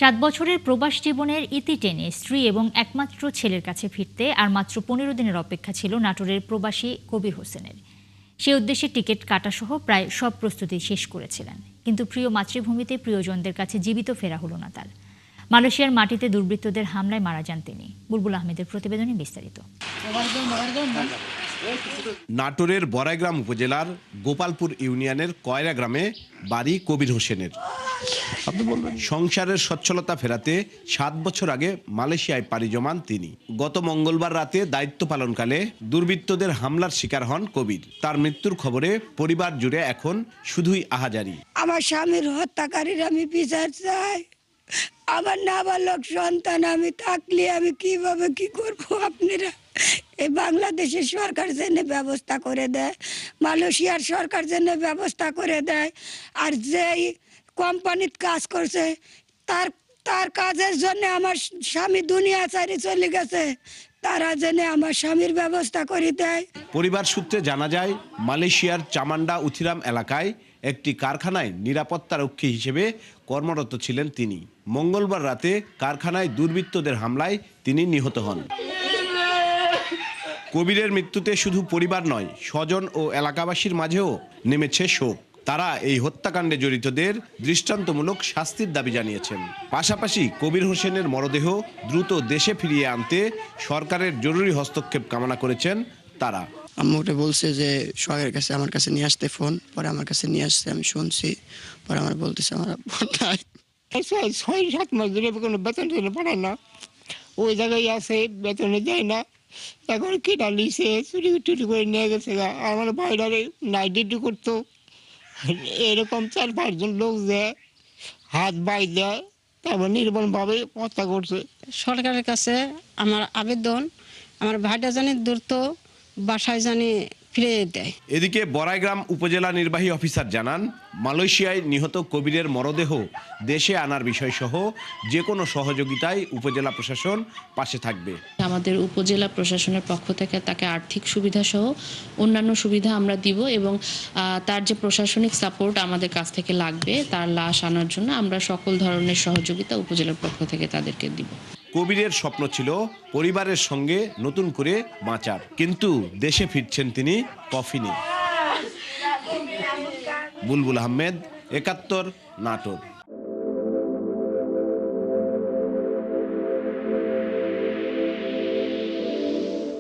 7 বছরের প্রবাস জীবনের ইতি টেনে স্ত্রী এবং একমাত্র ছেলের কাছে ফিরতে আর মাত্র 15 দিনের অপেক্ষা ছিল নাটোরের প্রবাসী কবির হোসেনের। সে উদ্দেশ্যে টিকিট কাটাসহ প্রায় সব প্রস্তুতি শেষ করেছিলেন, কিন্তু প্রিয় মাতৃভূমিতে প্রিয়জনদের কাছে জীবিত ফেরা হলো না তার। মালয়েশিয়ার মাটিতে দুর্বৃত্তদের হামলায় মারা যান তিনি। বুলবুল আহমেদের প্রতিবেদনে বিস্তারিত। নাটোরের বড়াইগ্রাম উপজেলার গোপালপুর ইউনিয়নের কয়রা গ্রামে বাড়ি কবির হোসেনের। সংসারের সচ্ছলতা ফেরাতে 7 বছর আগে মালয়েশিয়ায় পাড়ি জমান তিনি। গত মঙ্গলবার রাতে দায়িত্ব পালনকালে দুর্বৃত্তদের হামলার শিকার হন কবির। তার মৃত্যুর খবরে পরিবার জুড়ে এখন শুধুই আহাজারি। আমার স্বামীর হত্যাকারীর আমি বিচার চাই। আমার নাবালক সন্তান আমি থাকলে আমি কিভাবে কি করব? আপনারা এই বাংলাদেশের সরকার যেন ব্যবস্থা করে দেয়, মালয়েশিয়ার সরকার যেন ব্যবস্থা করে দেয়। আর যেই কোম্পানিতে কাজ করছে তার কাজের জন্য আমার স্বামী দুনিয়া ছাড়ি চলে গেছে, তারা যেন আমার স্বামীর ব্যবস্থা করে দেয়। পরিবার সূত্রে জানা যায়, মালয়েশিয়ার চামান্ডা উথিরাম এলাকায় একটি কারখানায় নিরাপত্তারক্ষী হিসেবে কর্মরত ছিলেন তিনি। মঙ্গলবার রাতে কারখানায় দুর্বৃত্তদের হামলায় তিনি নিহত হন। কবিরের মৃত্যুতে শুধু পরিবার নয়, স্বজন ও এলাকাবাসীর মাঝেও নেমেছে শোক। তারা এই হত্যাকাণ্ডে জড়িতদের দৃষ্টান্তমূলক শাস্তির দাবি জানিয়েছেন। পাশাপাশি কবির হোসেনের মরদেহ দ্রুত দেশে ফিরিয়ে আনতে সরকারের জরুরি হস্তক্ষেপ কামনা করেছেন তারা। আম্মুটা বলছে যে সোহাগের কাছে আমার কাছে নিয়ে আসতে ফোন, পরে আমার কাছে নিয়ে আসছে, আমি শুনছি, পরে আমার বলতেছে আমার নাই। 6-7 মাস ধরে কোনো বেতন পাঠায় না, ওই জায়গায় আছে, বেতনে যায় না। এখন কেটা লিছে চুরি টুরি করে নিয়ে গেছে। আমার ভাইরারে নাইট ডিউটি করতো, এরকম 4-5 জন লোক যায়, হাত বাই দেয়, তারপর নির্মমভাবে হত্যা করছে। সরকারের কাছে আমার আবেদন, আমার ভাইটা জানি দ্রুত বাসায় জানি ফিরে দেয়। এদিকে বড়াইগ্রাম উপজেলা নির্বাহী অফিসার জানান, মালয়েশিয়ায় নিহত কবিরের মরদেহ দেশে আনার বিষয়সহ যে কোনো সহযোগিতায় উপজেলা প্রশাসন পাশে থাকবে। আমাদের উপজেলা প্রশাসনের পক্ষ থেকে তাকে আর্থিক সুবিধা সহ অন্যান্য সুবিধা আমরা দিব এবং তার যে প্রশাসনিক সাপোর্ট আমাদের কাছ থেকে লাগবে তার লাশ আনার জন্য আমরা সকল ধরনের সহযোগিতা উপজেলার পক্ষ থেকে তাদেরকে দিব। কবিরের স্বপ্ন ছিল পরিবারের সঙ্গে নতুন করে বাঁচার, কিন্তু দেশে ফিরছেন তিনি কফিনে। বুলবুল আহমেদ, ৭১, নাটোর।